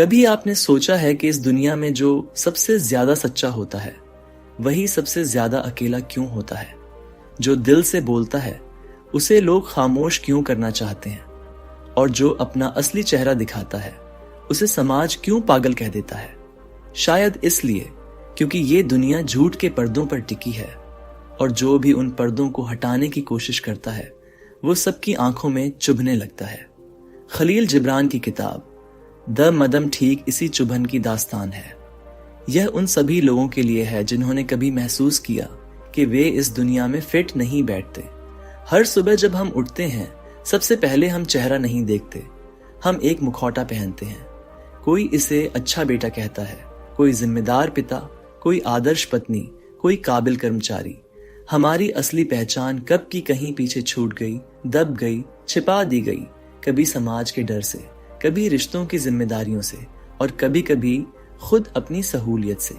कभी आपने सोचा है कि इस दुनिया में जो सबसे ज्यादा सच्चा होता है वही सबसे ज्यादा अकेला क्यों होता है? जो दिल से बोलता है उसे लोग खामोश क्यों करना चाहते हैं, और जो अपना असली चेहरा दिखाता है उसे समाज क्यों पागल कह देता है? शायद इसलिए क्योंकि ये दुनिया झूठ के पर्दों पर टिकी है, और जो भी उन पर्दों को हटाने की कोशिश करता है वो सबकी आंखों में चुभने लगता है। खलील जिब्रान की किताब द मदम ठीक इसी चुभन की दास्तान है। यह उन सभी लोगों के लिए है जिन्होंने कभी महसूस किया कि वे इस दुनिया में फिट नहीं बैठते। हर सुबह जब हम उठते हैं सबसे पहले हम चेहरा नहीं देखते, हम एक मुखौटा पहनते हैं। कोई इसे अच्छा बेटा कहता है, कोई जिम्मेदार पिता, कोई आदर्श पत्नी, कोई काबिल कर्मचारी। हमारी असली पहचान कब की कहीं पीछे छूट गई, दब गई, छिपा दी गई, कभी समाज के डर से, कभी रिश्तों की जिम्मेदारियों से, और कभी कभी खुद अपनी सहूलियत से।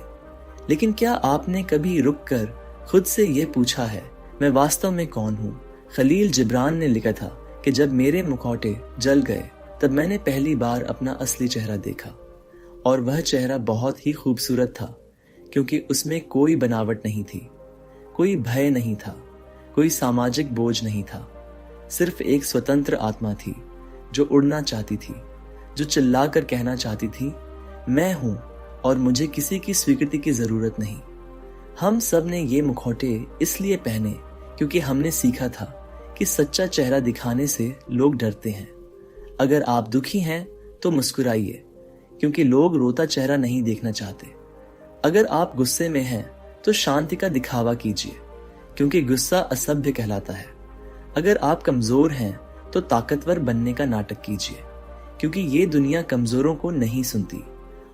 लेकिन क्या आपने कभी रुककर खुद से यह पूछा है, मैं वास्तव में कौन हूं? खलील जिब्रान ने लिखा था कि जब मेरे मुखौटे जल गए तब मैंने पहली बार अपना असली चेहरा देखा, और वह चेहरा बहुत ही खूबसूरत था, क्योंकि उसमें कोई बनावट नहीं थी, कोई भय नहीं था, कोई सामाजिक बोझ नहीं था। सिर्फ एक स्वतंत्र आत्मा थी जो उड़ना चाहती थी, जो चिल्लाकर कहना चाहती थी, मैं हूं और मुझे किसी की स्वीकृति की जरूरत नहीं। हम सब ने ये मुखौटे इसलिए पहने क्योंकि हमने सीखा था कि सच्चा चेहरा दिखाने से लोग डरते हैं। अगर आप दुखी हैं तो मुस्कुराइए, क्योंकि लोग रोता चेहरा नहीं देखना चाहते। अगर आप गुस्से में हैं तो शांति का दिखावा कीजिए, क्योंकि गुस्सा असभ्य कहलाता है। अगर आप कमजोर हैं तो ताकतवर बनने का नाटक कीजिए, क्योंकि ये दुनिया कमजोरों को नहीं सुनती।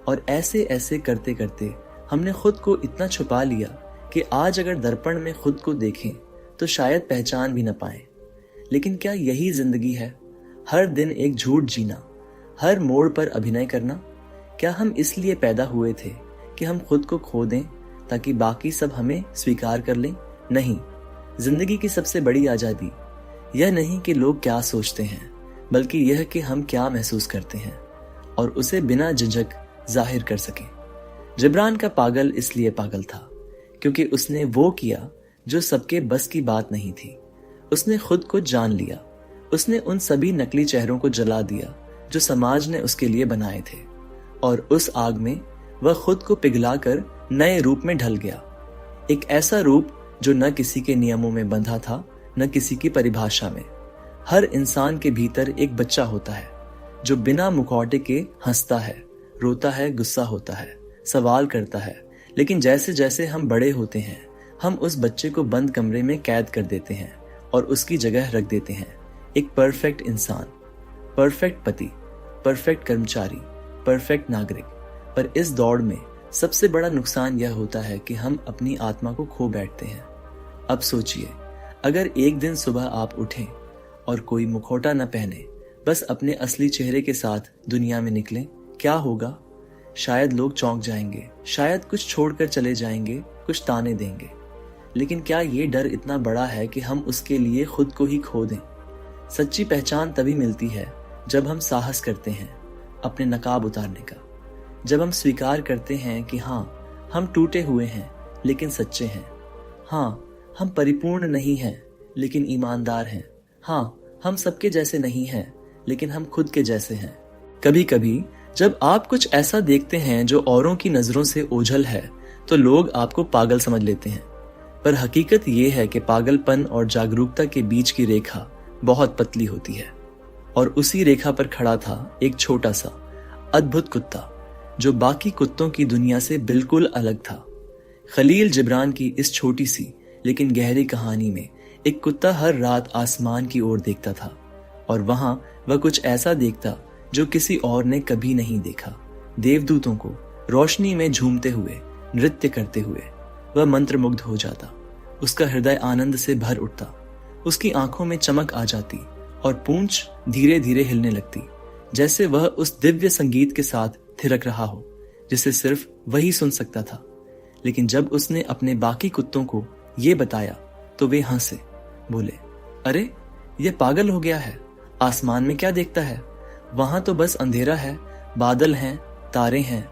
और ऐसे ऐसे करते करते हमने खुद को इतना छुपा लिया कि आज अगर दर्पण में खुद को देखें तो शायद पहचान भी न पाए। लेकिन क्या यही जिंदगी है? हर दिन एक झूठ जीना, हर मोड़ पर अभिनय करना? क्या हम इसलिए पैदा हुए थे कि हम खुद को खो दें ताकि बाकी सब हमें स्वीकार कर लें? नहीं, जिंदगी की सबसे बड़ी आजादी यह नहीं कि लोग क्या सोचते हैं, बल्कि यह कि हम क्या महसूस करते हैं और उसे बिना झिझक जाहिर कर सकें। जिब्रान का पागल इसलिए पागल था क्योंकि उसने वो किया जो सबके बस की बात नहीं थी। उसने खुद को जान लिया। उसने उन सभी नकली चेहरों को जला दिया जो समाज ने उसके लिए बनाए थे, और उस आग में वह खुद को पिघलाकर नए रूप में ढल गया। एक ऐसा रूप जो न किसी के नियमों में बंधा था, न किसी की परिभाषा में। हर इंसान के भीतर एक बच्चा होता है जो बिना मुखौटे के हंसता है, रोता है, गुस्सा होता है, सवाल करता है। लेकिन जैसे जैसे हम बड़े होते हैं हम उस बच्चे को बंद कमरे में कैद कर देते हैं और उसकी जगह रख देते हैं एक परफेक्ट इंसान, परफेक्ट पति, परफेक्ट कर्मचारी, परफेक्ट नागरिक। पर इस दौड़ में सबसे बड़ा नुकसान यह होता है कि हम अपनी आत्मा को खो बैठते हैं। अब सोचिए, अगर एक दिन सुबह आप उठें और कोई मुखौटा न पहने, बस अपने असली चेहरे के साथ दुनिया में निकलें, क्या होगा? शायद लोग चौंक जाएंगे, शायद कुछ छोड़कर चले जाएंगे, कुछ ताने देंगे। लेकिन क्या ये डर इतना बड़ा है कि हम उसके लिए खुद को ही खो दें? सच्ची पहचान तभी मिलती है जब हम साहस करते हैं अपने नकाब उतारने का, जब हम स्वीकार करते हैं कि हाँ, हम टूटे हुए हैं लेकिन सच्चे हैं। हाँ, हम परिपूर्ण नहीं हैं लेकिन ईमानदार हैं। हाँ, हम सबके जैसे नहीं हैं लेकिन हम खुद के जैसे हैं। कभी कभी जब आप कुछ ऐसा देखते हैं जो औरों की नजरों से ओझल है तो लोग आपको पागल समझ लेते हैं, पर हकीकत ये है कि पागलपन और जागरूकता के बीच की रेखा बहुत पतली होती है। और उसी रेखा पर खड़ा था एक छोटा सा अद्भुत कुत्ता जो बाकी कुत्तों की दुनिया से बिल्कुल अलग था। खलील जिब्रान की इस छोटी सी लेकिन गहरी कहानी में एक कुत्ता हर रात आसमान की ओर देखता था, और वहां वह कुछ ऐसा देखता जो किसी और ने कभी नहीं देखा। देवदूतों को रोशनी में झूमते हुए, नृत्य करते हुए वह मंत्रमुग्ध हो जाता। उसका हृदय आनंद से भर उठता, उसकी आंखों में चमक आ जाती और पूंछ धीरे धीरे हिलने लगती, जैसे वह उस दिव्य संगीत के साथ थिरक रहा हो जिसे सिर्फ वही सुन सकता था। लेकिन जब उसने अपने बाकी कुत्तों को ये बताया तो वे हंसे, बोले, अरे ये पागल हो गया है, आसमान में क्या देखता है, वहां तो बस अंधेरा है, बादल हैं तारे हैं,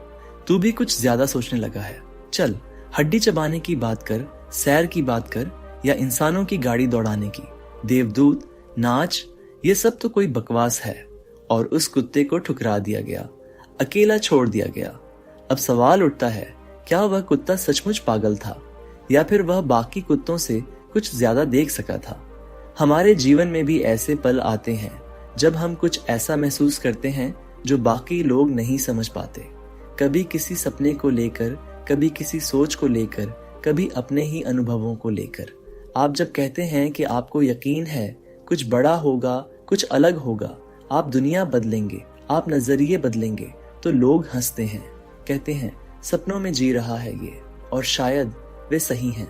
तू भी कुछ ज्यादा सोचने लगा है। चल, हड्डी चबाने की बात कर, सैर की बात कर, या इंसानों की गाड़ी दौड़ाने की, देवदूत, नाच, ये सब तो कोई बकवास है। और उस कुत्ते को ठुकरा दिया गया, अकेला छोड़ दिया गया। अब सवाल उठता है, क्या वह कुत्ता सचमुच पागल था, या फिर वह बाकी कुत्तों से कुछ ज्यादा देख सका था? हमारे जीवन में भी ऐसे पल आते हैं जब हम कुछ ऐसा महसूस करते हैं जो बाकी लोग नहीं समझ पाते। कभी किसी सपने को लेकर, कभी किसी सोच को लेकर, कभी अपने ही अनुभवों को लेकर। आप जब कहते हैं कि आपको यकीन है कुछ बड़ा होगा, कुछ अलग होगा, आप दुनिया बदलेंगे, आप नजरिए बदलेंगे, तो लोग हंसते हैं, कहते हैं सपनों में जी रहा है ये। और शायद वे सही हैं,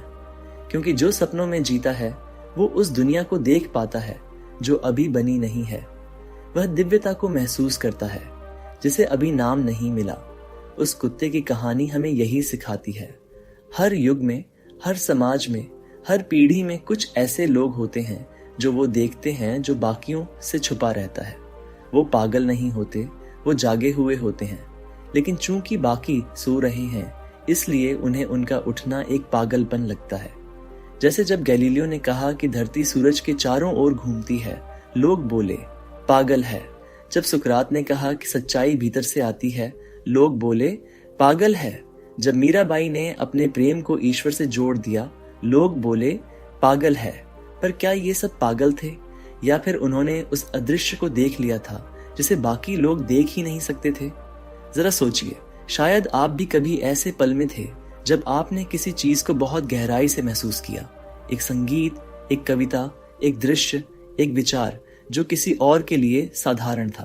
क्योंकि जो सपनों में जीता है वो उस दुनिया को देख पाता है जो अभी बनी नहीं है। वह दिव्यता को महसूस करता है जिसे अभी नाम नहीं मिला। उस कुत्ते की कहानी हमें यही सिखाती है। हर युग में, हर समाज में, हर पीढ़ी में कुछ ऐसे लोग होते हैं जो वो देखते हैं जो बाकियों से छुपा रहता है। वो पागल नहीं होते, वो जागे हुए होते हैं, लेकिन चूंकि बाकी सो रहे हैं इसलिए उन्हें उनका उठना एक पागलपन लगता है। जैसे जब गैलीलियो ने कहा कि धरती सूरज के चारों ओर घूमती है, लोग बोले पागल है। जब सुकरात ने कहा कि सच्चाई भीतर से आती है, लोग बोले पागल है। जब मीराबाई ने अपने प्रेम को ईश्वर से जोड़ दिया, लोग बोले पागल है। पर क्या ये सब पागल थे, या फिर उन्होंने उस अदृश्य को देख लिया था जिसे बाकी लोग देख ही नहीं सकते थे? जरा सोचिए, शायद आप भी कभी ऐसे पल में थे जब आपने किसी चीज को बहुत गहराई से महसूस किया। एक संगीत, एक कविता, एक दृश्य, एक विचार जो किसी और के लिए साधारण था,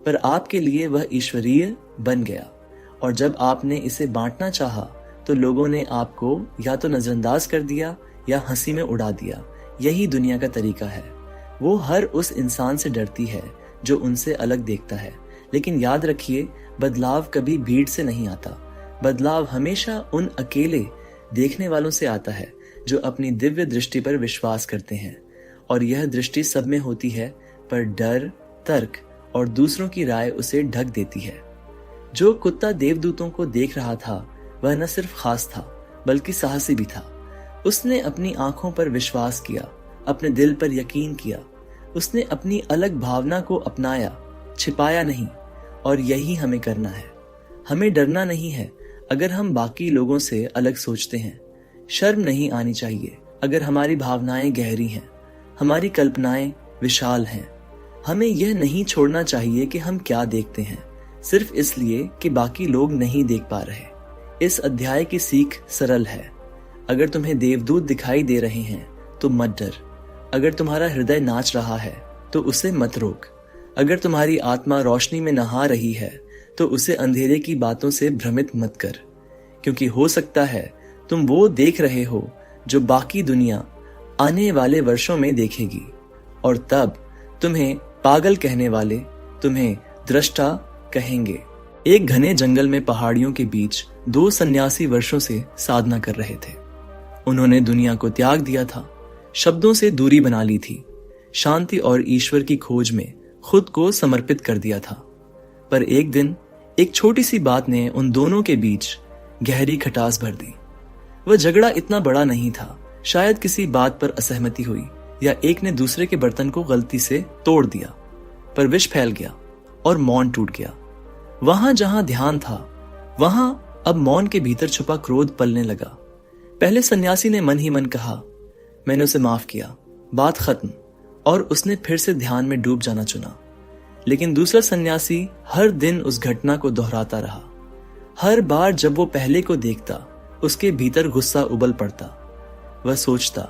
पर आपके लिए वह ईश्वरीय बन गया। और जब आपने इसे बांटना चाहा तो लोगों ने आपको या तो नजरअंदाज कर दिया या हंसी में उड़ा दिया। यही दुनिया का तरीका है। वो हर उस इंसान से डरती है जो उनसे अलग देखता है। लेकिन याद रखिए, बदलाव कभी भीड़ से नहीं आता। बदलाव हमेशा उन अकेले देखने वालों से आता है जो अपनी दिव्य दृष्टि पर विश्वास करते हैं। और यह दृष्टि सब में होती है, पर डर, तर्क और दूसरों की राय उसे ढक देती है। जो कुत्ता देवदूतों को देख रहा था वह न सिर्फ खास था बल्कि साहसी भी था। उसने अपनी आंखों पर विश्वास किया, अपने दिल पर यकीन किया। उसने अपनी अलग भावना को अपनाया, छिपाया नहीं। और यही हमें करना है। हमें डरना नहीं है अगर हम बाकी लोगों से अलग सोचते हैं। शर्म नहीं आनी चाहिए अगर हमारी भावनाएं गहरी हैं, हमारी कल्पनाएं विशाल हैं। हमें यह नहीं छोड़ना चाहिए कि हम क्या देखते हैं सिर्फ इसलिए कि बाकी लोग नहीं देख पा रहे। इस अध्याय की सीख सरल है। अगर तुम्हें देवदूत दिखाई दे रहे हैं तो मत डर। अगर तुम्हारा हृदय नाच रहा है तो उसे मत रोक। अगर तुम्हारी आत्मा रोशनी में नहा रही है तो उसे अंधेरे की बातों से भ्रमित मत कर, क्योंकि हो सकता है तुम वो देख रहे हो जो बाकी दुनिया आने वाले वर्षों में देखेगी। और तब तुम्हें पागल कहने वाले तुम्हें दृष्टा कहेंगे। एक घने जंगल में पहाड़ियों के बीच दो सन्यासी वर्षों से साधना कर रहे थे। उन्होंने दुनिया को त्याग दिया था, शब्दों से दूरी बना ली थी, शांति और ईश्वर की खोज में खुद को समर्पित कर दिया था। पर एक दिन एक छोटी सी बात ने उन दोनों के बीच गहरी खटास भर दी। वह झगड़ा इतना बड़ा नहीं था, शायद किसी बात पर असहमति हुई या एक ने दूसरे के बर्तन को गलती से तोड़ दिया, पर विष फैल गया और मौन टूट गया। वहां जहां ध्यान था वहां अब मौन के भीतर छुपा क्रोध पलने लगा। पहले सन्यासी ने मन ही मन कहा, मैंने उसे माफ किया, बात खत्म, और उसने फिर से ध्यान में डूब जाना चुना। लेकिन दूसरा सन्यासी हर दिन उस घटना को दोहराता रहा। हर बार जब वो पहले को देखता उसके भीतर गुस्सा उबल पड़ता। वह सोचता,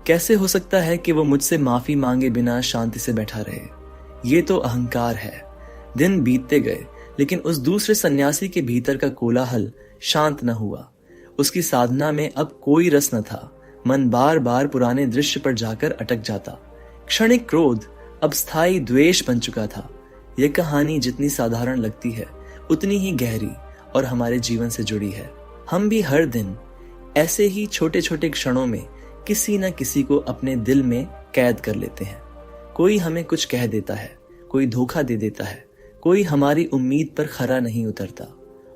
कैसे हो सकता है कि वो मुझसे माफी मांगे बिना शांति से बैठा रहे? ये तो अहंकार है। दिन बीतते गए लेकिन उस दूसरे सन्यासी के भीतर का कोलाहल शांत न हुआ। उसकी साधना में अब कोई रस न था। मन बार बार पुराने दृश्य पर जाकर अटक जाता। क्षणिक क्रोध अब स्थायी द्वेष बन चुका था। यह कहानी जितनी साधारण लगती है उतनी ही गहरी और हमारे जीवन से जुड़ी है। हम भी हर दिन ऐसे ही छोटे छोटे क्षणों में किसी न किसी को अपने दिल में कैद कर लेते हैं। कोई हमें कुछ कह देता है, कोई धोखा दे देता है, कोई हमारी उम्मीद पर खरा नहीं उतरता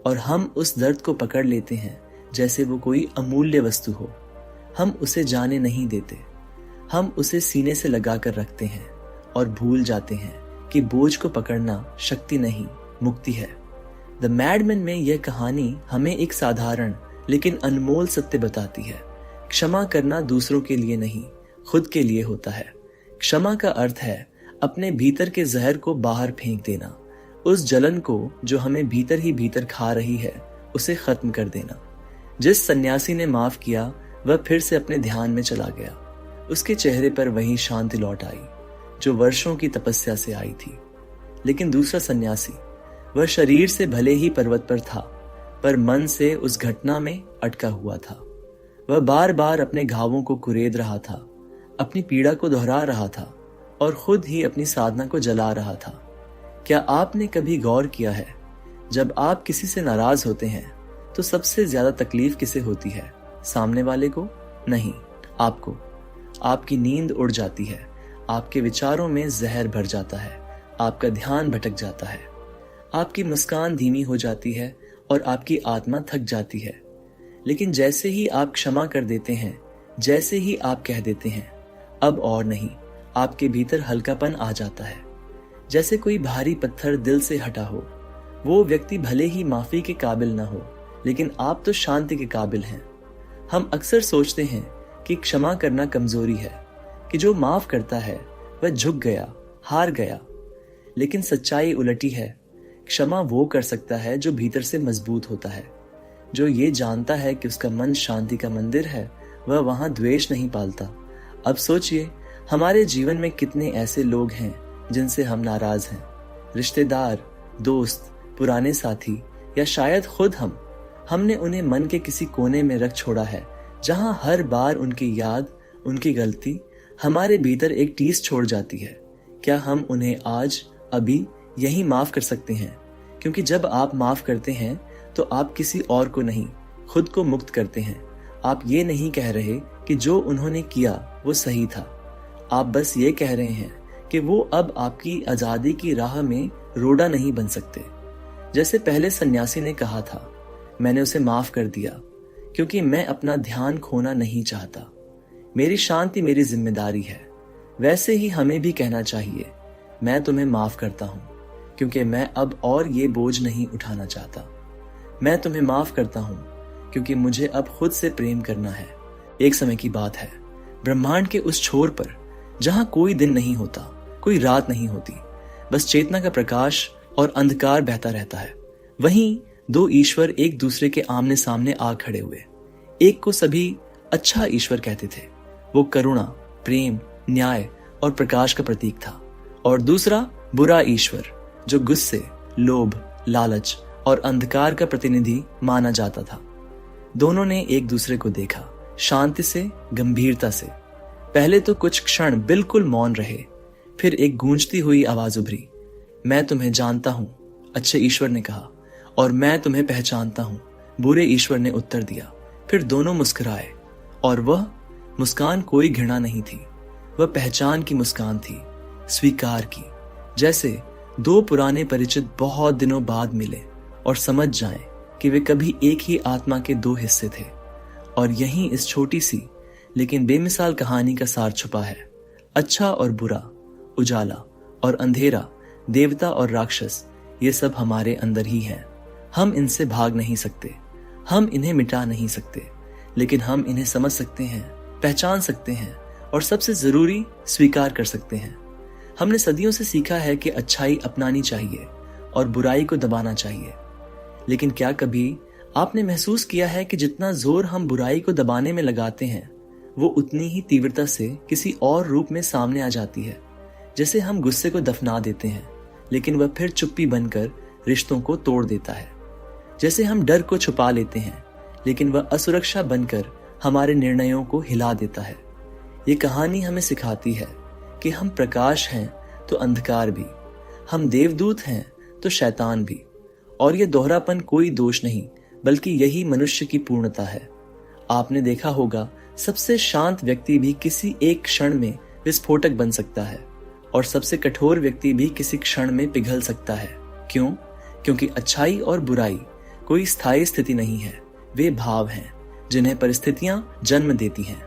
और हम उस दर्द को पकड़ लेते हैं जैसे वो कोई अमूल्य वस्तु हो। हम उसे जाने नहीं देते, हम उसे सीने से लगा कर रखते हैं और भूल जाते हैं कि बोझ को पकड़ना शक्ति नहीं, मुक्ति है। द मैडमैन में यह कहानी हमें एक साधारण लेकिन अनमोल सत्य बताती है। क्षमा करना दूसरों के लिए नहीं, खुद के लिए होता है। क्षमा का अर्थ है अपने भीतर के जहर को बाहर फेंक देना, उस जलन को जो हमें भीतर ही भीतर खा रही है उसे खत्म कर देना। जिस सन्यासी ने माफ किया वह फिर से अपने ध्यान में चला गया। उसके चेहरे पर वही शांति लौट आई जो वर्षों की तपस्या से आई थी। लेकिन दूसरा सन्यासी, वह शरीर से भले ही पर्वत पर था पर मन से उस घटना में अटका हुआ था। वह बार बार अपने घावों को कुरेद रहा था, अपनी पीड़ा को दोहरा रहा था और खुद ही अपनी साधना को जला रहा था। क्या आपने कभी गौर किया है, जब आप किसी से नाराज होते हैं तो सबसे ज्यादा तकलीफ किसे होती है? सामने वाले को? नहीं, आपको। आपकी नींद उड़ जाती है, आपके विचारों में जहर भर जाता है, आपका ध्यान भटक जाता है, आपकी मुस्कान धीमी हो जाती है और आपकी आत्मा थक जाती है। लेकिन जैसे ही आप क्षमा कर देते हैं, जैसे ही आप कह देते हैं अब और नहीं, आपके भीतर हल्कापन आ जाता है, जैसे कोई भारी पत्थर दिल से हटा हो। वो व्यक्ति भले ही माफी के काबिल ना हो, लेकिन आप तो शांति के काबिल हैं। हम अक्सर सोचते हैं कि क्षमा करना कमजोरी है, कि जो माफ करता है वह झुक गया, हार गया। लेकिन सच्चाई उलटी है। क्षमा वो कर सकता है जो भीतर से मजबूत होता है, जो ये जानता है कि उसका मन शांति का मंदिर है, वह वहां द्वेष नहीं पालता। अब सोचिए, हमारे जीवन में कितने ऐसे लोग हैं जिनसे हम नाराज हैं, रिश्तेदार, दोस्त, पुराने साथी या शायद खुद हमने उन्हें मन के किसी कोने में रख छोड़ा है, जहां हर बार उनकी याद, उनकी गलती हमारे भीतर एक टीस छोड़ जाती है। क्या हम उन्हें आज अभी यही माफ कर सकते हैं? क्योंकि जब आप माफ करते हैं तो आप किसी और को नहीं, खुद को मुक्त करते हैं। आप ये नहीं कह रहे कि जो उन्होंने किया वो सही था, आप बस ये कह रहे हैं कि वो अब आपकी आजादी की राह में रोड़ा नहीं बन सकते। जैसे पहले सन्यासी ने कहा था, मैंने उसे माफ कर दिया क्योंकि मैं अपना ध्यान खोना नहीं चाहता, मेरी शांति मेरी जिम्मेदारी है। वैसे ही हमें भी कहना चाहिए, मैं तुम्हें माफ करता हूं क्योंकि मैं अब और ये बोझ नहीं उठाना चाहता। मैं तुम्हें माफ करता हूं क्योंकि मुझे अब खुद से प्रेम करना है। एक समय की बात है, ब्रह्मांड के उस छोर पर जहां कोई दिन नहीं होता, कोई रात नहीं होती, बस चेतना का प्रकाश और अंधकार बहता रहता है, वहीं दो ईश्वर एक दूसरे के आमने सामने आ खड़े हुए। एक को सभी अच्छा ईश्वर कहते थे, वो करुणा, प्रेम, न्याय और प्रकाश का प्रतीक था, और दूसरा बुरा ईश्वर जो गुस्से, लोभ, लालच और अंधकार का प्रतिनिधि माना जाता था। दोनों ने एक दूसरे को देखा, शांति से, गंभीरता से। पहले तो कुछ क्षण बिल्कुल मौन रहे, फिर एक गूंजती हुई आवाज उभरी, मैं तुम्हें जानता हूं, अच्छे ईश्वर ने कहा, और मैं तुम्हें पहचानता हूं, बुरे ईश्वर ने उत्तर दिया। फिर दोनों मुस्कुराए, और वह मुस्कान कोई घृणा नहीं थी, वह पहचान की मुस्कान थी, स्वीकार की। जैसे दो पुराने परिचित बहुत दिनों बाद मिले और समझ जाएं कि वे कभी एक ही आत्मा के दो हिस्से थे। और यहीं इस छोटी सी लेकिन बेमिसाल कहानी का सार छुपा है। अच्छा और बुरा, उजाला और अंधेरा, देवता और राक्षस, ये सब हमारे अंदर ही हैं। हम इनसे भाग नहीं सकते, हम इन्हें मिटा नहीं सकते, लेकिन हम इन्हें समझ सकते हैं, पहचान सकते हैं और सबसे जरूरी स्वीकार कर सकते हैं। हमने सदियों से सीखा है कि अच्छाई अपनानी चाहिए और बुराई को दबाना चाहिए। लेकिन क्या कभी आपने महसूस किया है कि जितना जोर हम बुराई को दबाने में लगाते हैं, वो उतनी ही तीव्रता से किसी और रूप में सामने आ जाती है। जैसे हम गुस्से को दफना देते हैं, लेकिन वह फिर चुप्पी बनकर रिश्तों को तोड़ देता है। जैसे हम डर को छुपा लेते हैं, लेकिन वह असुरक्षा बनकर हमारे निर्णयों को हिला देता है। ये कहानी हमें सिखाती है कि हम प्रकाश हैं तो अंधकार भी, हम देवदूत हैं तो शैतान भी। और ये दोहरापन कोई दोष नहीं, बल्कि यही मनुष्य की पूर्णता है। आपने देखा होगा, सबसे शांत व्यक्ति भी किसी एक क्षण में विस्फोटक बन सकता है, और सबसे कठोर व्यक्ति भी किसी क्षण में पिघल सकता है। क्यों? क्योंकि अच्छाई और बुराई कोई स्थायी स्थिति नहीं है, वे भाव हैं जिन्हें परिस्थितियां जन्म देती हैं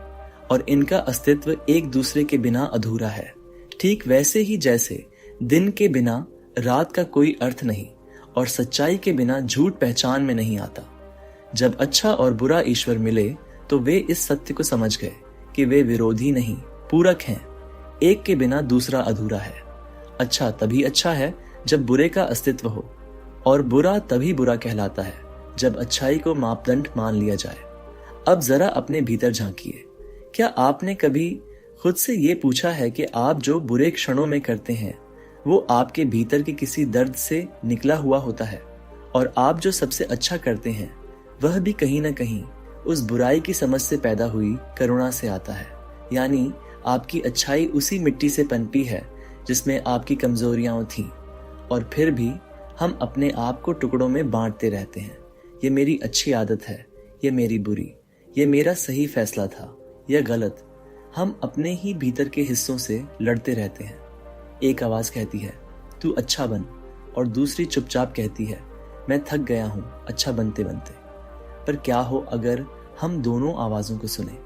और इनका अस्तित्व एक दूसरे के बिना अधूरा है। ठीक वैसे ही जैसे दिन के बिना रात का कोई अर्थ नहीं और सच्चाई के बिना झूठ पहचान में नहीं आता। जब अच्छा और बुरा ईश्वर मिले तो वे इस सत्य को समझ गए कि वे विरोधी नहीं, पूरक हैं। एक के बिना दूसरा अधूरा है। अच्छा तभी अच्छा है जब बुरे का अस्तित्व हो, और बुरा तभी बुरा कहलाता है जब अच्छाई को मापदंड मान लिया जाए। अब जरा अपने भीतर झांकिए। क्या आपने कभी खुद से ये पूछा है कि आप जो बुरे क्षणों में करते हैं वो आपके भीतर के किसी दर्द से निकला हुआ होता है, और आप जो सबसे अच्छा करते हैं वह भी कहीं ना कहीं उस बुराई की समझ से पैदा हुई करुणा से आता है। यानी आपकी अच्छाई उसी मिट्टी से पनपी है जिसमें आपकी कमजोरियां थीं, और फिर भी हम अपने आप को टुकड़ों में बांटते रहते हैं। ये मेरी अच्छी आदत है, ये मेरी बुरी, ये मेरा सही फैसला था, यह गलत। हम अपने ही भीतर के हिस्सों से लड़ते रहते हैं। एक आवाज कहती है तू अच्छा बन, और दूसरी चुपचाप कहती है मैं थक गया हूं अच्छा बनते बनते। पर क्या हो अगर हम दोनों आवाजों को सुने,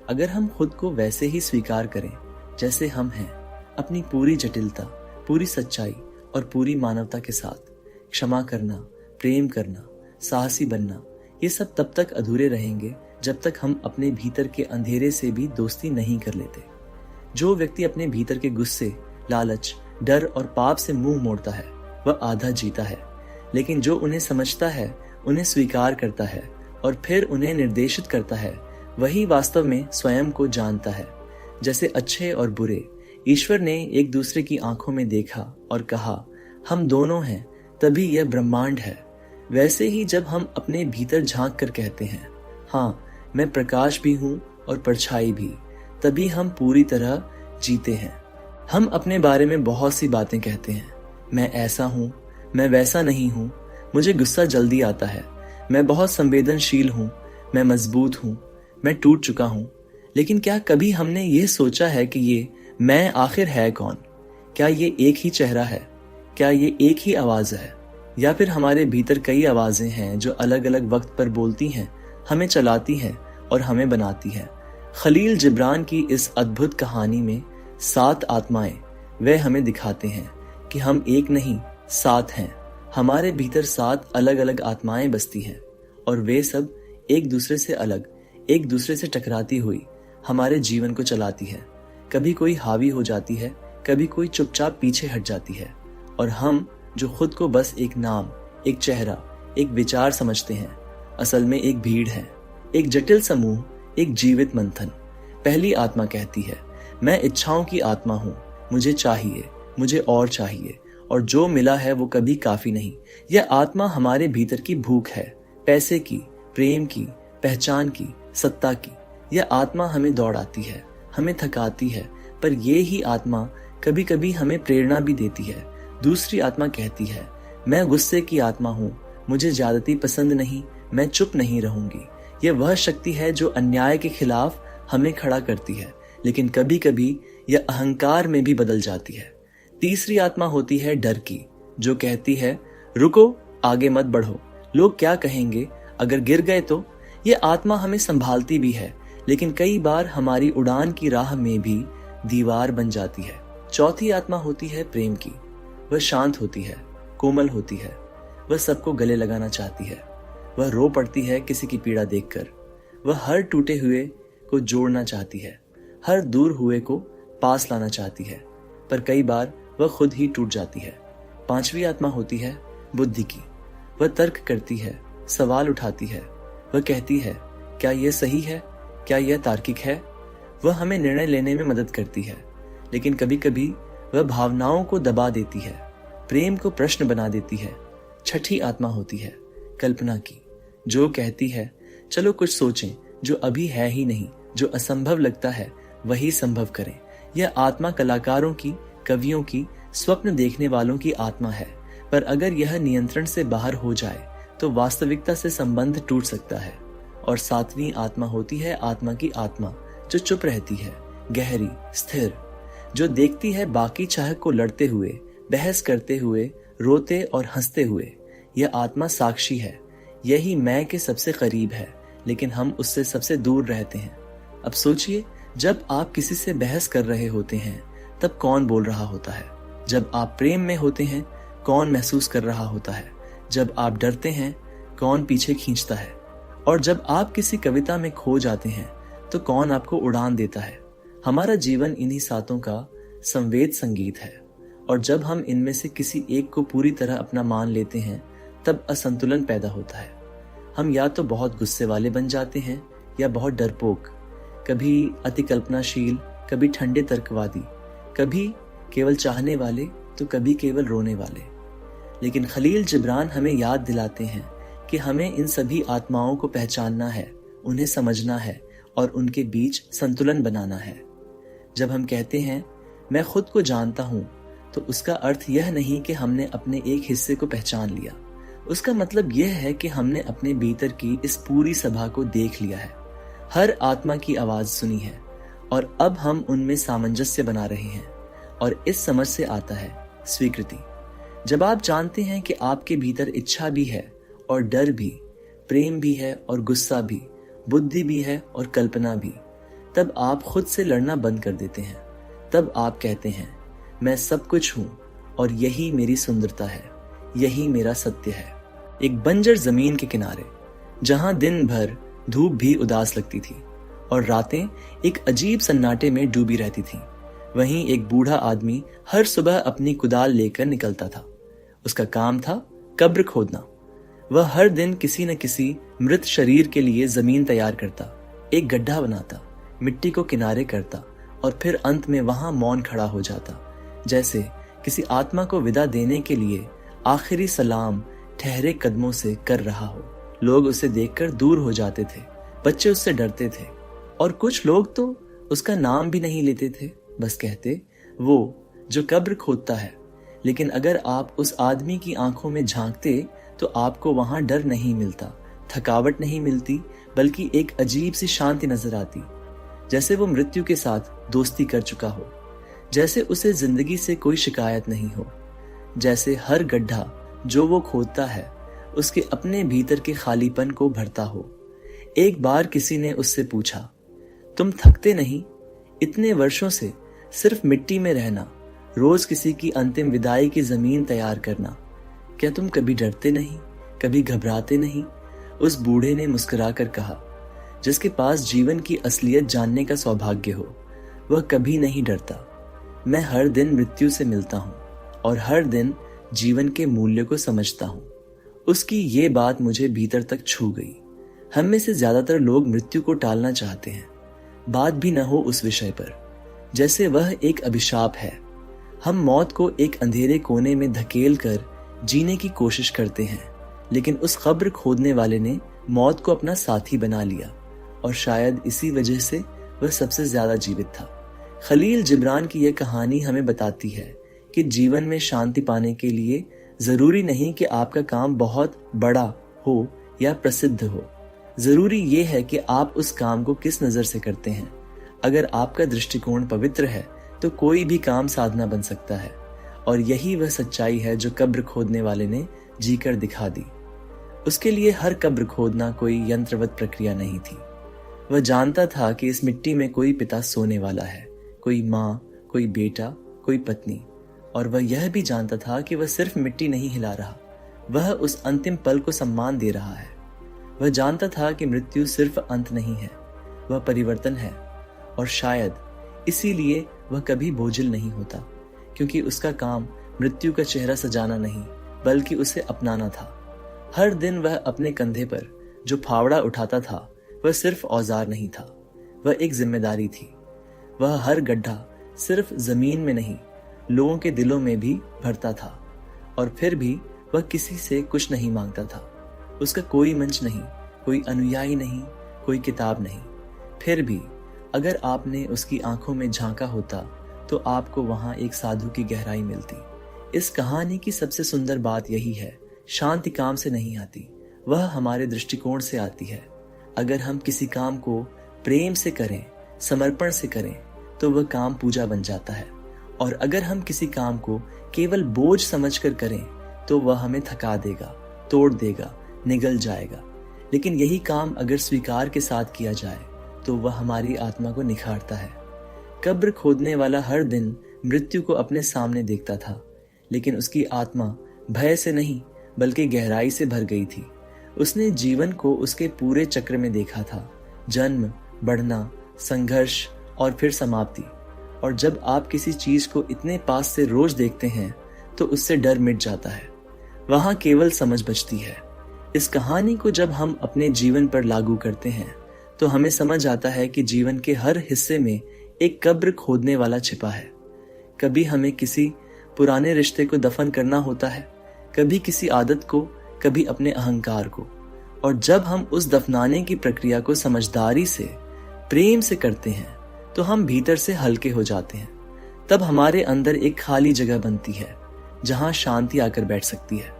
अगर हम खुद को वैसे ही स्वीकार करें जैसे हम हैं, अपनी पूरी जटिलता, पूरी सच्चाई और पूरी मानवता के साथ। क्षमा करना, प्रेम करना, साहसी बनना, ये सब तब तक अधूरे रहेंगे जब तक हम अपने भीतर के अंधेरे से भी दोस्ती नहीं कर लेते। जो व्यक्ति अपने भीतर के गुस्से, लालच, डर और पाप से मुंह मोड़ता है वह आधा जीता है, लेकिन जो उन्हें समझता है, उन्हें स्वीकार करता है और फिर उन्हें निर्देशित करता है, वही वास्तव में स्वयं को जानता है। जैसे अच्छे और बुरे ईश्वर ने एक दूसरे की आंखों में देखा और कहा हम दोनों हैं, तभी यह ब्रह्मांड है। वैसे ही जब हम अपने भीतर झांक कर कहते हैं हाँ मैं प्रकाश भी हूं और परछाई भी, तभी हम पूरी तरह जीते हैं। हम अपने बारे में बहुत सी बातें कहते हैं, मैं ऐसा हूं, मैं वैसा नहीं हूं, मुझे गुस्सा जल्दी आता है, मैं बहुत संवेदनशील हूं, मैं मजबूत हूं, मैं टूट चुका हूं। लेकिन क्या कभी हमने ये सोचा है कि ये मैं आखिर है कौन? क्या ये एक ही चेहरा है? क्या ये एक ही आवाज है? या फिर हमारे भीतर कई आवाजें हैं जो अलग अलग वक्त पर बोलती हैं, हमें चलाती हैं और हमें बनाती हैं। खलील जिब्रान की इस अद्भुत कहानी में 7 आत्माएं वे हमें दिखाते हैं कि हम एक नहीं 7 हैं। हमारे भीतर 7 अलग अलग आत्माएं बसती हैं और वे सब एक दूसरे से अलग, एक दूसरे से टकराती हुई हमारे जीवन को चलाती हैं। कभी कोई हावी हो जाती है, कभी कोई चुपचाप पीछे हट जाती है, और हम जो खुद को बस एक नाम, एक चेहरा, एक विचार समझते हैं, असल में एक भीड़ है, एक जटिल समूह, एक जीवित मंथन। पहली आत्मा कहती है मैं इच्छाओं की आत्मा हूं, मुझे चाहिए, मुझे और चाहिए, और जो मिला है वो कभी काफी नहीं। यह आत्मा हमारे भीतर की भूख है, पैसे की, प्रेम की, पहचान की, सत्ता की। यह आत्मा हमें दौड़ाती है, हमें थकाती है, पर ये ही आत्मा कभी कभी हमें प्रेरणा भी देती है। दूसरी आत्मा कहती है मैं गुस्से की आत्मा हूँ, मुझे ज्यादती पसंद नहीं, मैं चुप नहीं रहूंगी। यह वह शक्ति है जो अन्याय के खिलाफ हमें खड़ा करती है, लेकिन कभी कभी यह अहंकार में भी बदल जाती है। तीसरी आत्मा होती है डर की, जो कहती है रुको, आगे मत बढ़ो, लोग क्या कहेंगे, अगर गिर गए तो। यह आत्मा हमें संभालती भी है, लेकिन कई बार हमारी उड़ान की राह में भी दीवार बन जाती है। चौथी आत्मा होती है प्रेम की। वह शांत होती है, कोमल होती है, वह सबको गले लगाना चाहती है, वह रो पड़ती है किसी की पीड़ा देखकर, वह हर टूटे हुए को जोड़ना चाहती है, हर दूर हुए को पास लाना चाहती है, पर कई बार वह खुद ही टूट जाती है। पांचवी आत्मा होती है बुद्धि की। वह तर्क करती है, सवाल उठाती है, वह कहती है क्या यह सही है, क्या यह तार्किक है। वह हमें निर्णय लेने में मदद करती है, लेकिन कभी कभी वह भावनाओं को दबा देती है, प्रेम को प्रश्न बना देती है। छठी आत्मा होती है कल्पना की, जो कहती है चलो कुछ सोचें जो अभी है ही नहीं, जो असंभव लगता है वही संभव करें। यह आत्मा कलाकारों की, कवियों की, स्वप्न देखने वालों की आत्मा है, पर अगर यह नियंत्रण से बाहर हो जाए तो वास्तविकता से संबंध टूट सकता है। और सातवीं आत्मा होती है आत्मा की आत्मा, जो चुप रहती है, गहरी, स्थिर, जो देखती है बाकी चाहक को लड़ते हुए, बहस करते हुए, रोते और हंसते हुए। यह आत्मा साक्षी है, यही मैं के सबसे करीब है, लेकिन हम उससे सबसे दूर रहते हैं। अब सोचिए, जब आप किसी से बहस कर रहे होते हैं तब कौन बोल रहा होता है? जब आप प्रेम में होते हैं कौन महसूस कर रहा होता है? जब आप डरते हैं कौन पीछे खींचता है? और जब आप किसी कविता में खो जाते हैं तो कौन आपको उड़ान देता है? हमारा जीवन इन्हीं सातों का संवेद संगीत है, और जब हम इनमें से किसी एक को पूरी तरह अपना मान लेते हैं तब असंतुलन पैदा होता है। हम या तो बहुत गुस्से वाले बन जाते हैं या बहुत डरपोक, कभी अति कल्पनाशील, कभी ठंडे तर्कवादी, कभी केवल चाहने वाले तो कभी केवल रोने वाले। लेकिन खलील जिब्रान हमें याद दिलाते हैं कि हमें इन सभी आत्माओं को पहचानना है, उन्हें समझना है और उनके बीच संतुलन बनाना है। जब हम कहते हैं मैं खुद को जानता हूं, तो उसका अर्थ यह नहीं कि हमने अपने एक हिस्से को पहचान लिया। उसका मतलब यह है कि हमने अपने भीतर की इस पूरी सभा को देख लिया है, हर आत्मा की आवाज सुनी है और अब हम उनमें सामंजस्य बना रहे हैं। और इस समझ से आता है स्वीकृति। जब आप जानते हैं कि आपके भीतर इच्छा भी है और डर भी, प्रेम भी है और गुस्सा भी, बुद्धि भी है और कल्पना भी, तब आप खुद से लड़ना बंद कर देते हैं। तब आप कहते हैं मैं सब कुछ हूं और यही मेरी सुंदरता है, यही मेरा सत्य है। एक बंजर जमीन के किनारे, जहां दिन भर धूप भी उदास लगती थी और रातें एक अजीब सन्नाटे में डूबी रहती थीं, वहीं एक बूढ़ा आदमी हर सुबह अपनी कुदाल लेकर निकलता था। उसका काम था कब्र खोदना। वह हर दिन किसी न किसी मृत शरीर के लिए जमीन तैयार करता, एक गड्ढा बनाता, मिट्टी को किनारे करता और फिर अंत में वहां मौन खड़ा हो जाता, जैसे किसी आत्मा को विदा देने के लिए आखिरी सलाम ठहरे कदमों से कर रहा हो। लोग उसे देखकर दूर हो जाते थे, बच्चे उससे डरते थे और कुछ लोग तो उसका नाम भी नहीं लेते थे, बस कहते वो जो कब्र खोदता है। लेकिन अगर आप उस आदमी की आंखों में झांकते तो आपको वहां डर नहीं मिलता, थकावट नहीं मिलती, बल्कि एक अजीब सी शांति नजर आती, जैसे वो मृत्यु के साथ दोस्ती कर चुका हो, जैसे उसे जिंदगी से कोई शिकायत नहीं हो, जैसे हर गड्ढा जो वो खोदता है उसके अपने भीतर के खालीपन को भरता हो। एक बार किसी ने उससे पूछा, तुम थकते नहीं? इतने वर्षों से सिर्फ मिट्टी में रहना, रोज किसी की अंतिम विदाई की जमीन तैयार करना, क्या तुम कभी डरते नहीं, कभी घबराते नहीं? उस बूढ़े ने मुस्कुराकर कहा, जिसके पास जीवन की असलियत जानने का सौभाग्य हो वह कभी नहीं डरता। मैं हर दिन मृत्यु से मिलता हूँ और हर दिन जीवन के मूल्य को समझता हूँ। उसकी ये बात मुझे भीतर तक छू गई। हम में से ज्यादातर लोग मृत्यु को टालना चाहते हैं, बात भी न हो उस विषय पर, जैसे वह एक अभिशाप है। हम मौत को एक अंधेरे कोने में धकेल कर जीने की कोशिश करते हैं, लेकिन उस कब्र खोदने वाले ने मौत को अपना साथी बना लिया और शायद इसी वजह से वह सबसे ज्यादा जीवित था। खलील जिब्रान की यह कहानी हमें बताती है कि जीवन में शांति पाने के लिए जरूरी नहीं कि आपका काम बहुत बड़ा हो या प्रसिद्ध हो। जरूरी यह है कि आप उस काम को किस नजर से करते हैं। अगर आपका दृष्टिकोण पवित्र है तो कोई भी काम साधना बन सकता है, और यही वह सच्चाई है जो कब्र खोदने वाले ने जीकर दिखा दी। उसके लिए हर कब्र खोदना कोई यंत्रवत प्रक्रिया नहीं थी। वह जानता था कि इस मिट्टी में कोई पिता सोने वाला है, कोई माँ, कोई बेटा, कोई पत्नी, और वह यह भी जानता था कि वह सिर्फ मिट्टी नहीं हिला रहा, वह उस अंतिम पल को सम्मान दे रहा है। वह जानता था कि मृत्यु सिर्फ अंत नहीं है, वह परिवर्तन है, और शायद इसीलिए वह कभी बोझिल नहीं होता, क्योंकि उसका काम मृत्यु का चेहरा सजाना नहीं बल्कि उसे अपनाना था। हर दिन वह अपने कंधे पर जो फावड़ा उठाता था वह सिर्फ औजार नहीं था, वह एक जिम्मेदारी थी। वह हर गड्ढा सिर्फ जमीन में नहीं, लोगों के दिलों में भी भरता था, और फिर भी वह किसी से कुछ नहीं मांगता था। उसका कोई मंच नहीं, कोई अनुयायी नहीं, कोई किताब नहीं। फिर भी अगर आपने उसकी आंखों में झांका होता तो आपको वहां एक साधु की गहराई मिलती। इस कहानी की सबसे सुंदर बात यही है, शांति काम से नहीं आती, वह हमारे दृष्टिकोण से आती है। अगर हम किसी काम को प्रेम से करें, समर्पण से करें, तो वह काम पूजा बन जाता है, और अगर हम किसी काम को केवल बोझ समझकर करें तो वह हमें थका देगा, तोड़ देगा, निगल जाएगा। लेकिन यही काम अगर स्वीकार के साथ किया जाए तो वह हमारी आत्मा को निखारता है। कब्र खोदने वाला हर दिन मृत्यु को अपने सामने देखता था, लेकिन उसकी आत्मा भय से नहीं बल्कि गहराई से भर गई थी। उसने जीवन को उसके पूरे चक्र में देखा था, जन्म, बढ़ना, संघर्ष और फिर समाप्ति। और जब आप किसी चीज को इतने पास से रोज देखते हैं तो उससे डर मिट जाता है, वहां केवल समझ बचती है। इस कहानी को जब हम अपने जीवन पर लागू करते हैं तो हमें समझ आता है कि जीवन के हर हिस्से में एक कब्र खोदने वाला छिपा है। कभी हमें किसी पुराने रिश्ते को दफन करना होता है, कभी किसी आदत को, कभी अपने अहंकार को। और जब हम उस दफनाने की प्रक्रिया को समझदारी से, प्रेम से करते हैं तो हम भीतर से हल्के हो जाते हैं। तब हमारे अंदर एक खाली जगह बनती है जहां शांति आकर बैठ सकती है।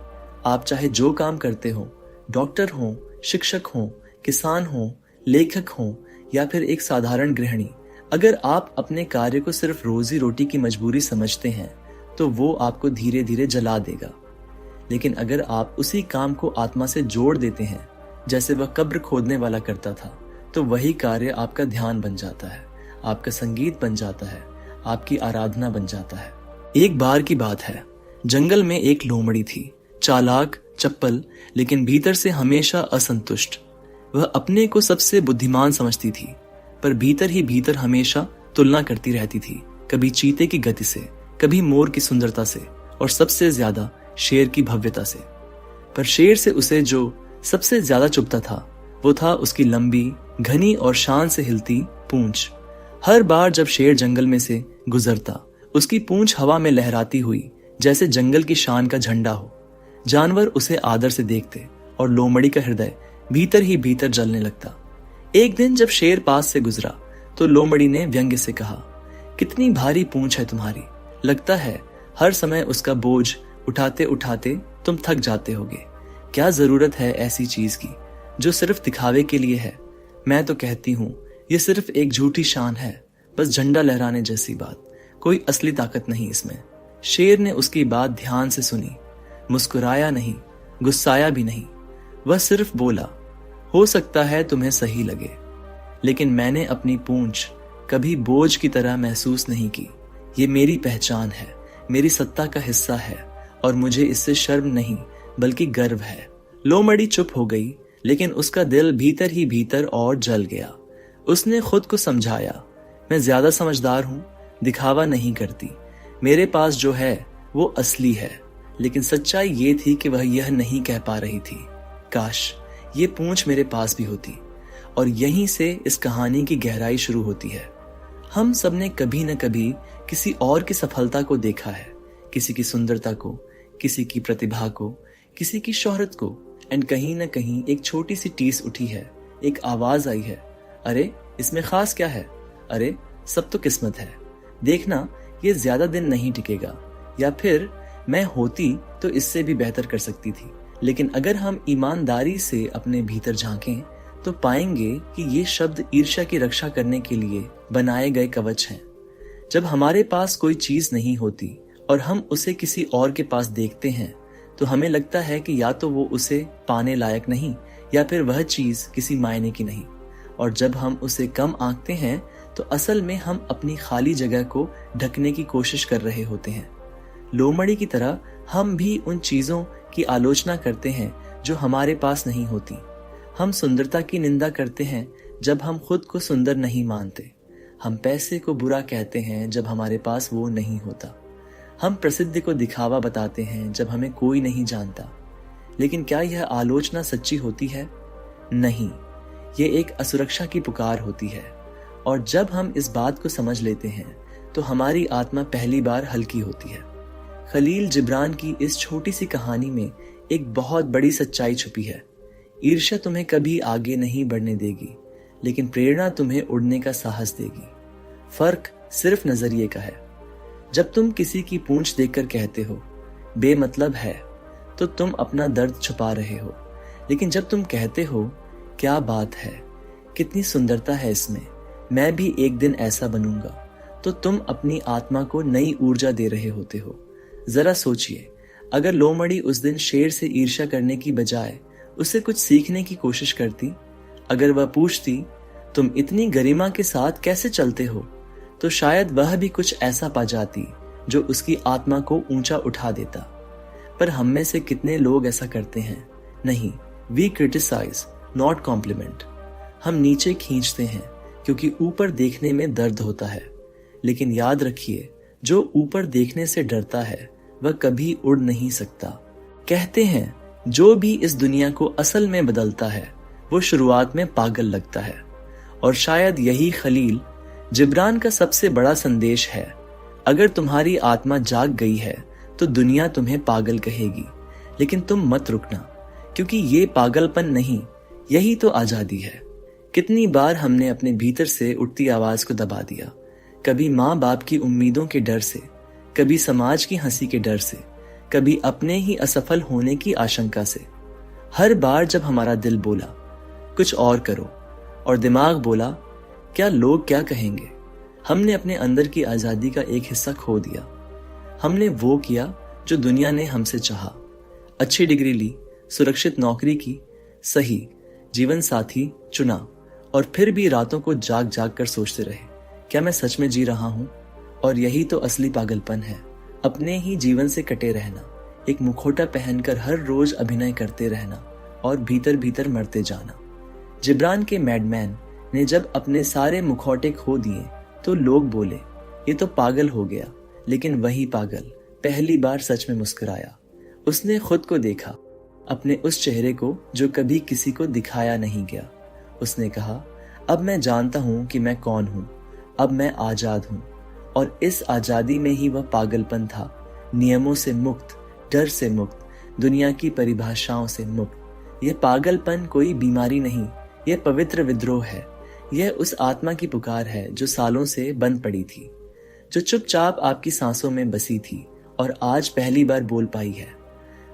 आप चाहे जो काम करते हो, डॉक्टर हो, शिक्षक हो, किसान हो, लेखक हो या फिर एक साधारण गृहिणी, अगर आप अपने कार्य को सिर्फ रोजी रोटी की मजबूरी समझते हैं तो वो आपको धीरे धीरे जला देगा। लेकिन अगर आप उसी काम को आत्मा से जोड़ देते हैं जैसे वह कब्र खोदने वाला करता था, तो वही कार्य आपका ध्यान बन जाता है, आपका संगीत बन जाता है, आपकी आराधना बन जाता है। एक बार की बात है, जंगल में एक लोमड़ी थी, चालाक, चप्पल, लेकिन भीतर से हमेशा असंतुष्ट। वह अपने को सबसे बुद्धिमान समझती थी, पर भीतर ही भीतर हमेशा तुलना करती रहती थी, कभी चीते की गति से, कभी मोर की सुंदरता से और सबसे ज्यादा शेर की भव्यता से। पर शेर से उसे जो सबसे ज्यादा चुभता था वो था उसकी लंबी, घनी और शान से हिलती पूंछ। हर बार जब शेर जंगल में से गुजरता, उसकी पूंछ हवा में लहराती हुई जैसे जंगल की शान का झंडा हो। जानवर उसे आदर से देखते और लोमड़ी का हृदय भीतर ही भीतर जलने लगता। एक दिन जब शेर पास से गुजरा तो लोमड़ी ने व्यंग्य से कहा, कितनी भारी पूंछ है तुम्हारी, लगता है हर समय उसका बोझ उठाते उठाते तुम थक जाते होगे। क्या जरूरत है ऐसी चीज की जो सिर्फ दिखावे के लिए है। मैं तो कहती हूँ ये सिर्फ एक झूठी शान है, बस झंडा लहराने जैसी बात, कोई असली ताकत नहीं इसमें। शेर ने उसकी बात ध्यान से सुनी, मुस्कुराया नहीं, गुस्साया भी नहीं। वह सिर्फ बोला, हो सकता है तुम्हें सही लगे, लेकिन मैंने अपनी पूंछ कभी बोझ की तरह महसूस नहीं की। ये मेरी पहचान है, मेरी सत्ता का हिस्सा है और मुझे इससे शर्म नहीं बल्कि गर्व है। लोमड़ी चुप हो गई, लेकिन उसका दिल भीतर ही भीतर और जल गया। उसने खुद को समझाया, मैं ज्यादा समझदार हूं, दिखावा नहीं करती, मेरे पास जो है वो असली है। लेकिन सच्चाई ये थी कि वह यह नहीं कह पा रही थी। काश ये पूंछ मेरे पास भी होती। और यहीं से इस कहानी की गहराई शुरू होती है। हम सबने कभी न कभी किसी और की सफलता को देखा है, किसी की सुंदरता को, किसी की प्रतिभा को, किसी की शोहरत को, एंड कहीं न कहीं एक छोटी सी टीस उठी है, एक आवाज आई है, अरे इसमें खास क्या है, अरे सब तो किस्मत है, देखना ये ज्यादा दिन नहीं टिकेगा, या फिर मैं होती तो इससे भी बेहतर कर सकती थी। लेकिन अगर हम ईमानदारी से अपने भीतर झांकें तो पाएंगे कि ये शब्द ईर्ष्या की रक्षा करने के लिए बनाए गए कवच हैं। जब हमारे पास कोई चीज नहीं होती और हम उसे किसी और के पास देखते हैं तो हमें लगता है कि या तो वो उसे पाने लायक नहीं या फिर वह चीज किसी मायने की नहीं। और जब हम उसे कम आंकते हैं तो असल में हम अपनी खाली जगह को ढकने की कोशिश कर रहे होते हैं। लोमड़ी की तरह हम भी उन चीजों की आलोचना करते हैं जो हमारे पास नहीं होती। हम सुंदरता की निंदा करते हैं जब हम खुद को सुंदर नहीं मानते। हम पैसे को बुरा कहते हैं जब हमारे पास वो नहीं होता। हम प्रसिद्धि को दिखावा बताते हैं जब हमें कोई नहीं जानता। लेकिन क्या यह आलोचना सच्ची होती है? नहीं, ये एक असुरक्षा की पुकार होती है। और जब हम इस बात को समझ लेते हैं तो हमारी आत्मा पहली बार हल्की होती है। खलील जिब्रान की इस छोटी सी कहानी में एक बहुत बड़ी सच्चाई छुपी है। ईर्ष्या तुम्हें कभी आगे नहीं बढ़ने देगी, लेकिन प्रेरणा तुम्हें उड़ने का साहस देगी। फर्क सिर्फ नजरिए का है। जब तुम किसी की पूंछ देखकर कहते हो बेमतलब है, तो तुम अपना दर्द छुपा रहे हो। लेकिन जब तुम कहते हो क्या बात है, कितनी सुंदरता है इसमें, मैं भी एक दिन ऐसा बनूंगा, तो तुम अपनी आत्मा को नई ऊर्जा दे रहे होते हो। जरा सोचिए, अगर लोमड़ी उस दिन शेर से ईर्ष्या करने की बजाय उससे कुछ सीखने की कोशिश करती, अगर वह पूछती तुम इतनी गरिमा के साथ कैसे चलते हो, तो शायद वह भी कुछ ऐसा पा जाती जो उसकी आत्मा को ऊंचा उठा देता। पर हम में से कितने लोग ऐसा करते हैं? नहीं, वी क्रिटिसाइज नॉट कॉम्प्लीमेंट। हम नीचे खींचते हैं क्योंकि ऊपर देखने में दर्द होता है। लेकिन याद रखिए, जो ऊपर देखने से डरता है वह कभी उड़ नहीं सकता। कहते हैं जो भी इस दुनिया को असल में बदलता है वो शुरुआत में पागल लगता है। और शायद यही खलील जिब्रान का सबसे बड़ा संदेश है। अगर तुम्हारी आत्मा जाग गई है तो दुनिया तुम्हें पागल कहेगी, लेकिन तुम मत रुकना, क्योंकि ये पागलपन नहीं, यही तो आजादी है। कितनी बार हमने अपने भीतर से उठती आवाज को दबा दिया, कभी माँ बाप की उम्मीदों के डर से, कभी समाज की हंसी के डर से, कभी अपने ही असफल होने की आशंका से। हर बार जब हमारा दिल बोला कुछ और करो और दिमाग बोला क्या लोग क्या कहेंगे, हमने अपने अंदर की आजादी का एक हिस्सा खो दिया। हमने वो किया जो दुनिया ने हमसे चाहा, अच्छी डिग्री ली, सुरक्षित नौकरी की, सही जीवन साथी चुना, और फिर भी रातों को जाग जाग कर सोचते रहे क्या मैं सच में जी रहा हूं? और यही तो असली पागलपन है, अपने ही जीवन से कटे रहना, एक मुखौटा पहनकर हर रोज अभिनय करते रहना और भीतर भीतर मरते जाना। जिब्रान के मैडमैन ने जब अपने सारे मुखौटे खो दिए तो लोग बोले ये तो पागल हो गया, लेकिन वही पागल पहली बार सच में मुस्कुराया। उसने खुद को देखा, अपने उस चेहरे को जो कभी किसी को दिखाया नहीं गया। उसने कहा अब मैं जानता हूं कि मैं कौन हूं, अब मैं आजाद हूं। और इस आजादी में ही वह पागलपन था, नियमों से मुक्त, डर से मुक्त, दुनिया की परिभाषाओं से मुक्त। यह पागलपन कोई बीमारी नहीं, यह पवित्र विद्रोह है। यह उस आत्मा की पुकार है जो सालों से बंद पड़ी थी, जो चुपचाप आपकी सांसों में बसी थी और आज पहली बार बोल पाई है।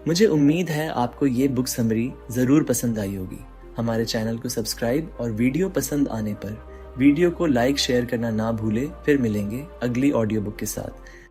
मुझे उम्मीद है आपको ये बुक समरी जरूर पसंद आई होगी। हमारे चैनल को सब्सक्राइब और वीडियो पसंद आने पर वीडियो को लाइक शेयर करना ना भूले। फिर मिलेंगे अगली ऑडियो बुक के साथ।